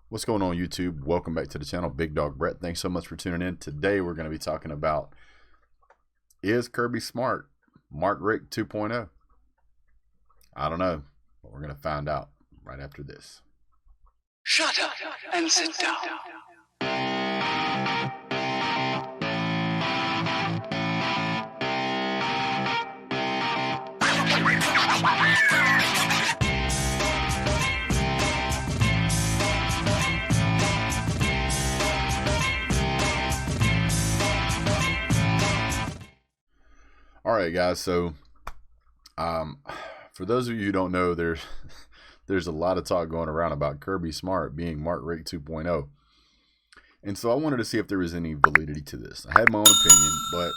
What's going on, YouTube? Welcome back to the channel. Big Dawg Brett. Thanks so much for tuning in. Today we're going to be talking about, is Kirby smart? Richt 2.0. I don't know, but we're going to find out right after this. Shut up and sit down. All right, guys. So, for those of you who don't know, there's a lot of talk going around about Kirby Smart being Richt 2.0. And so I wanted to see if there was any validity to this. I had my own opinion, but,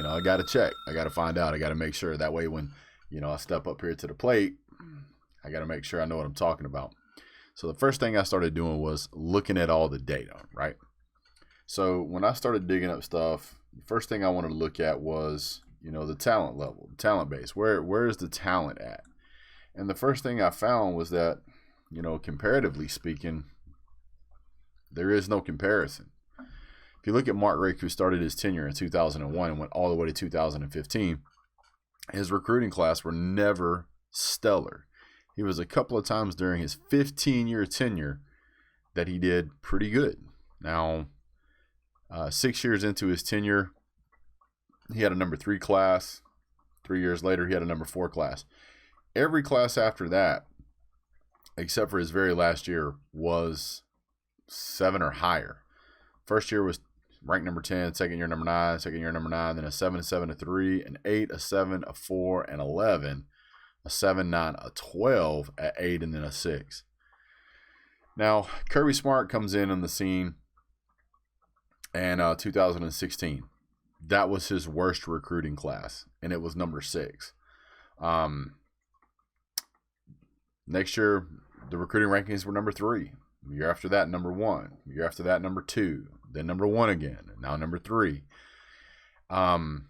I got to check. I got to find out. I got to make sure. That way when, I step up here to the plate, I got to make sure I know what I'm talking about. So the first thing I started doing was looking at all the data, right? So when I started digging up stuff, the first thing I wanted to look at was, the talent level, the talent base. Where is the talent at? And the first thing I found was that, comparatively speaking, there is no comparison. If you look at Richt, who started his tenure in 2001 and went all the way to 2015, his recruiting class were never stellar. He was a couple of times during his 15-year tenure that he did pretty good. Now, 6 years into his tenure, he had a number 3 class. 3 years later, he had a number 4 class. Every class after that, except for his very last year, was 7 or higher. First year was ranked number 10, second year number 9, second year number 9, then a 7, a 7, a 3, an 8, a 7, a 4, an 11, a 7, 9, a 12, a 8, and then a 6. Now, Kirby Smart comes in on the scene in 2016. That was his worst recruiting class, and it was number 6. Next year, the recruiting rankings were number 3. The year after that, number 1. The year after that, number 2. Then number 1 again, and now number 3. And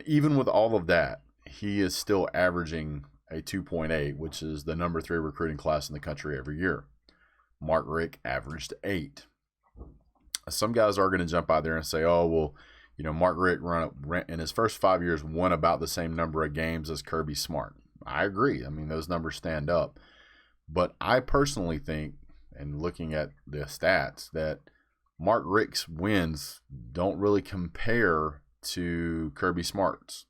even with all of that, he is still averaging a 2.8, which is the number 3 recruiting class in the country every year. Richt averaged 8. Some guys are going to jump out there and say, oh, well, Richt in his first 5 years won about the same number of games as Kirby Smart. I agree. I mean, those numbers stand up. But I personally think, and looking at the stats, that Richt's wins don't really compare to Kirby Smart's.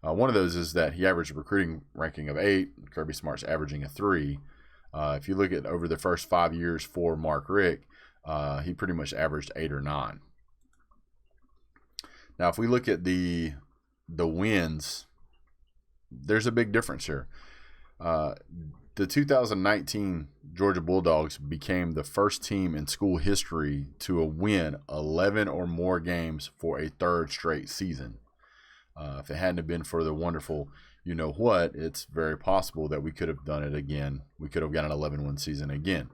One of those is that he averaged a recruiting ranking of 8. Kirby Smart's averaging a 3. If you look at over the first 5 years for Richt, he pretty much averaged 8 or 9. Now, if we look at the wins, there's a big difference here. The 2019 Georgia Bulldogs became the first team in school history to win 11 or more games for a third straight season. If it hadn't been for the wonderful you-know-what, it's very possible that we could have done it again. We could have got an 11-win season again.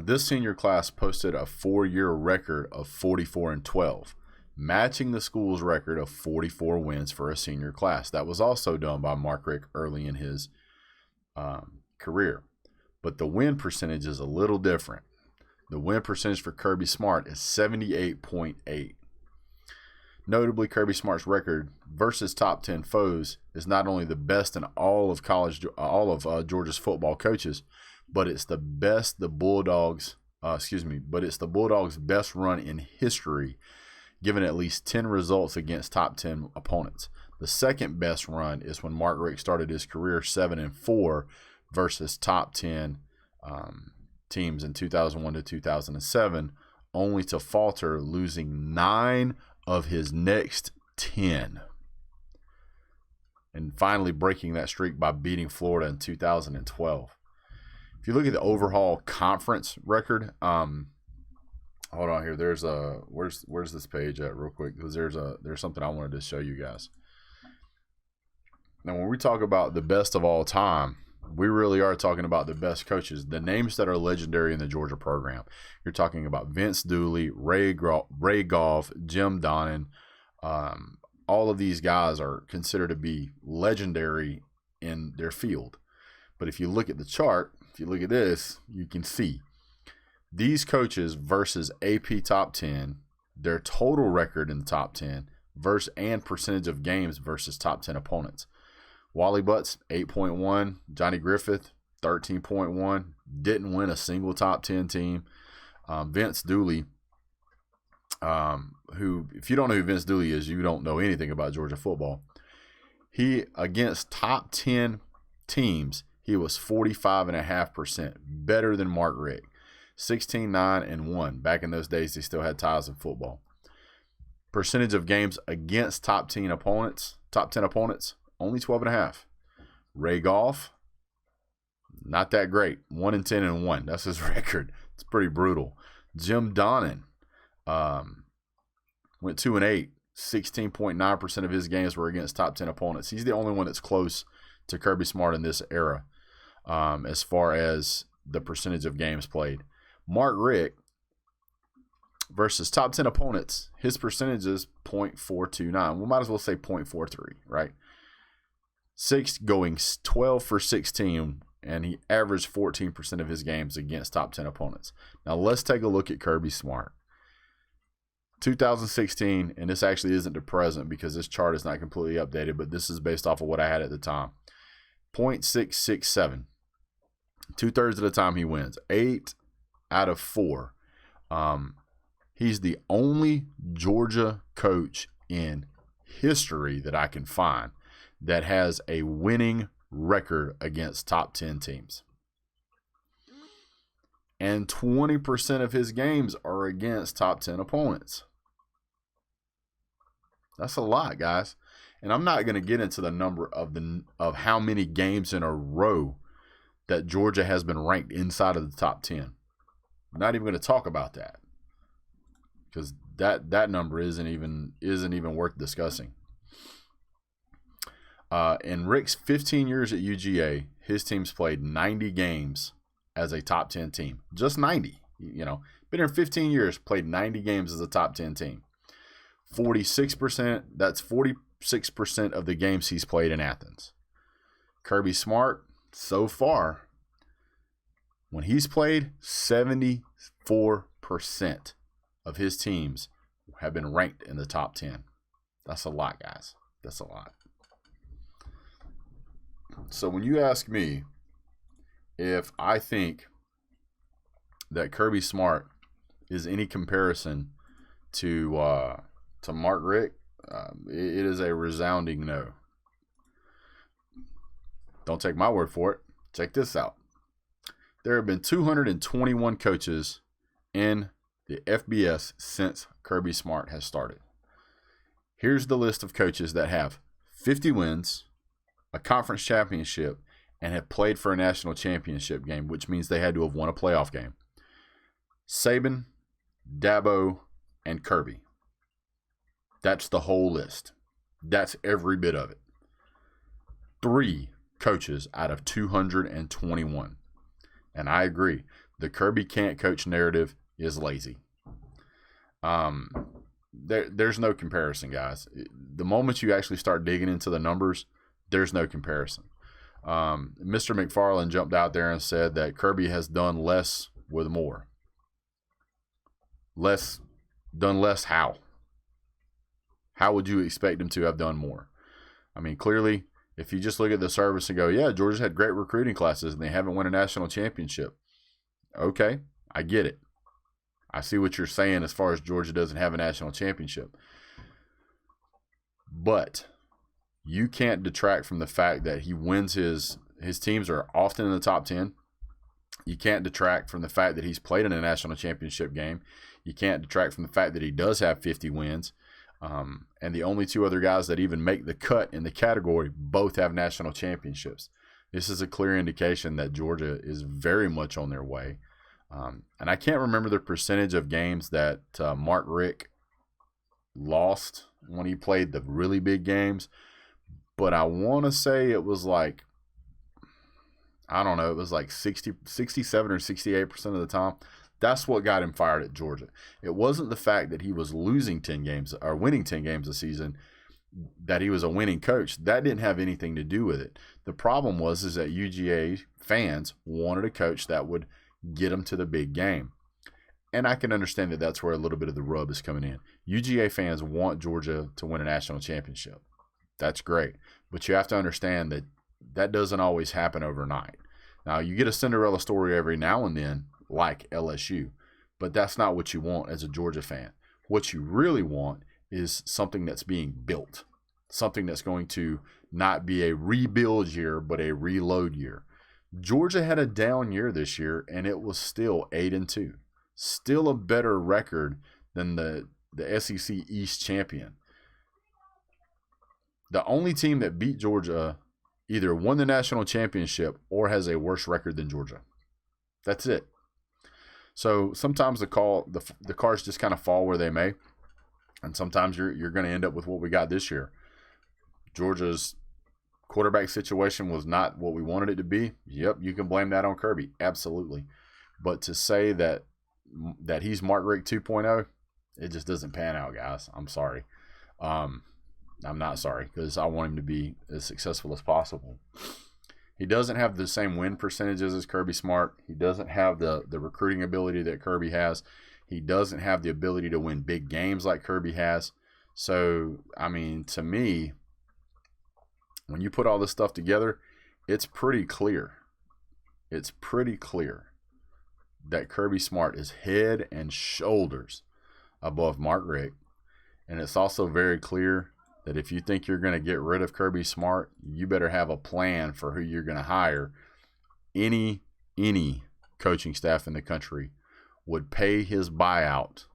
This senior class posted a 4-year record of 44-12. Matching the school's record of 44 wins for a senior class. That was also done by Richt early in his career. But the win percentage is a little different. The win percentage for Kirby Smart is 78.8. Notably, Kirby Smart's record versus top 10 foes is not only the best in all of Georgia's football coaches, but it's the best but it's the Bulldogs' best run in history, given at least 10 results against top 10 opponents. The second best run is when Richt started his career 7-4 versus top 10 teams in 2001 to 2007, only to falter, losing 9 of his next 10. And finally breaking that streak by beating Florida in 2012. If you look at the overall conference record, hold on here. There's a where's this page at real quick? Because there's something I wanted to show you guys. Now, when we talk about the best of all time, we really are talking about the best coaches, the names that are legendary in the Georgia program. You're talking about Vince Dooley, Ray Goff, Jim Donnan. All of these guys are considered to be legendary in their field. But if you look at the chart, if you look at this, you can see these coaches versus AP top 10, their total record in the top 10 versus and percentage of games versus top 10 opponents. Wally Butts, 8.1. Johnny Griffith, 13.1. Didn't win a single top 10 team. Vince Dooley, who, if you don't know who Vince Dooley is, you don't know anything about Georgia football. He, against top 10 teams, he was 45.5%, better than Mark Richt. 16-9-1. Back in those days, they still had ties in football. Percentage of games against top 10 opponents, only 12.5. Ray Goff, not that great. 1-10-1. That's his record. It's pretty brutal. Jim Donnan went 2-8. 16.9% of his games were against top 10 opponents. He's the only one that's close to Kirby Smart in this era as far as the percentage of games played. Mark Richt versus top 10 opponents, his percentage is .429. We might as well say .43, right? Going 12 for 16, and he averaged 14% of his games against top 10 opponents. Now let's take a look at Kirby Smart. 2016, and this actually isn't the present because this chart is not completely updated, but this is based off of what I had at the time. .667. 2/3 of the time he wins. 8 out of 4. He's the only Georgia coach in history that I can find that has a winning record against top 10 teams. And 20% of his games are against top 10 opponents. That's a lot, guys. And I'm not going to get into the number of how many games in a row that Georgia has been ranked inside of the top 10. I'm not even going to talk about that because that number isn't even worth discussing. In Rick's 15 years at UGA, his team's played 90 games as a top 10 team. Just 90. You know, been here 15 years, played 90 games as a top 10 team. 46%, that's 46% of the games he's played in Athens. Kirby Smart, so far, when he's played, 74% of his teams have been ranked in the top 10. That's a lot, guys. That's a lot. So when you ask me if I think that Kirby Smart is any comparison to Mark Richt, it is a resounding no. Don't take my word for it. Check this out. There have been 221 coaches in the FBS since Kirby Smart has started. Here's the list of coaches that have 50 wins, a conference championship, and have played for a national championship game, which means they had to have won a playoff game. Saban, Dabo, and Kirby. That's the whole list. That's every bit of it. 3 coaches out of 221. And I agree. The Kirby can't coach narrative is lazy. There's no comparison, guys. The moment you actually start digging into the numbers, there's no comparison. Mr. McFarland jumped out there and said that Kirby has done less with more. Done less how? How would you expect him to have done more? I mean, clearly, if you just look at the service and go, yeah, Georgia's had great recruiting classes and they haven't won a national championship. Okay, I get it. I see what you're saying as far as Georgia doesn't have a national championship. But you can't detract from the fact that he wins his teams are often in the top 10. You can't detract from the fact that he's played in a national championship game. You can't detract from the fact that he does have 50 wins. And the only 2 other guys that even make the cut in the category both have national championships. This is a clear indication that Georgia is very much on their way. And I can't remember the percentage of games that Mark Richt lost when he played the really big games. But I want to say it was like, I don't know, it was like 67 or 68% of the time. That's what got him fired at Georgia. It wasn't the fact that he was losing 10 games or winning 10 games a season. that he was a winning coach. That didn't have anything to do with it. The problem was is that UGA fans wanted a coach that would get them to the big game. And I can understand that that's where a little bit of the rub is coming in. UGA fans want Georgia to win a national championship. That's great. But you have to understand that that doesn't always happen overnight. Now, you get a Cinderella story every now and then, like LSU, but that's not what you want as a Georgia fan. What you really want is something that's being built, something that's going to not be a rebuild year, but a reload year. Georgia had a down year this year, and it was still 8-2. Still a better record than the SEC East champion. The only team that beat Georgia either won the national championship or has a worse record than Georgia. That's it. So sometimes the cards just kind of fall where they may, and sometimes you're going to end up with what we got this year. Georgia's quarterback situation was not what we wanted it to be. Yep, you can blame that on Kirby, absolutely. But to say that he's Mark Richt 2.0, it just doesn't pan out, guys. I'm sorry. I'm not sorry, because I want him to be as successful as possible. He doesn't have the same win percentages as Kirby Smart. He doesn't have the recruiting ability that Kirby has. He doesn't have the ability to win big games like Kirby has. So, I mean, to me, when you put all this stuff together, it's pretty clear. It's pretty clear that Kirby Smart is head and shoulders above Mark Richt. And it's also very clear that if you think you're going to get rid of Kirby Smart, you better have a plan for who you're going to hire. Any coaching staff in the country would pay his buyout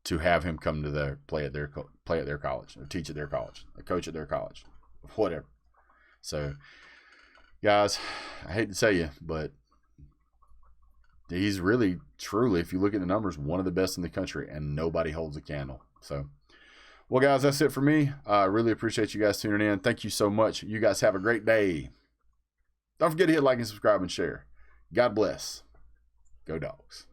to have him come to play at their college, or teach at their college, or coach at their college, whatever. So, guys, I hate to tell you, but he's really, truly, if you look at the numbers, one of the best in the country, and nobody holds a candle. So, well, guys, that's it for me. I really appreciate you guys tuning in. Thank you so much. You guys have a great day. Don't forget to hit like and subscribe and share. God bless. Go Dogs.